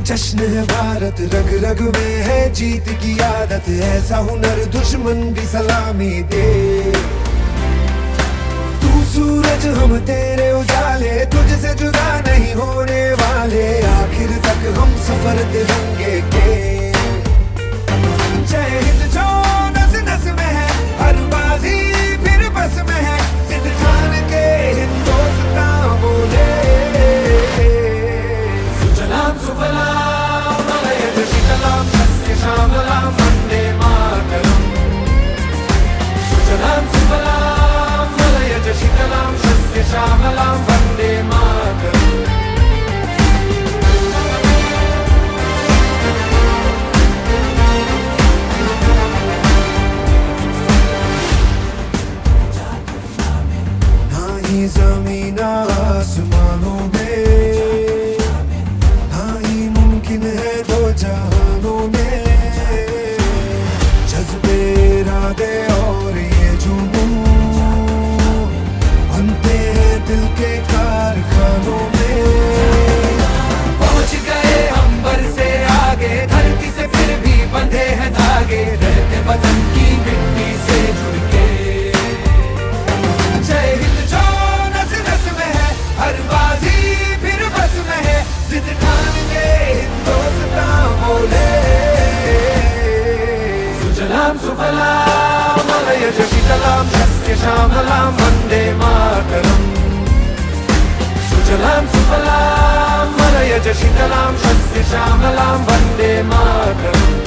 जश्न है भारत, रग रग में है जीत की आदत। ऐसा हुनर दुश्मन भी सलामी दे। तू सूरज हम तेरे उजाले, तुझसे जुदा नहीं होने वाले। आखिर तक हम सफर तिरंगे के। जय हिंद जो नस नस में है, हर बाजी फिर बस में है। सिद्ध ठान के हिंदुस्तान बोले। सुजलाम सुफलाम मलयज शीतलाम सस्य श्यामलाम वंदे मातरम। सुजलाम सुफलाम मलयज शीतलाम सस्य श्यामलाम वंदे मातरम। ना ही ज़मीन आसमानों में, ना ही मुमकिन है दो जहानों में। जज्बे इरादे और ये जुनून बनते हैं दिल के कारखानों में। पहुंच गए अंबर से आगे, धरती से फिर भी बंधे हैं धागे। रहते वतन की मिट्टी से जुड़ के। जय हिंद जो नस नस में है, हर बाजी फिर बस में है। जिद ठान के हिंदुस्तान बोले। सुजलाम सुफलाम मलयज शीतलाम सस्य श्यामलाम वंदे मातरम। सुजलाम सुफलाम मलयज शीतलाम सस्य श्यामलाम वंदे मातरम।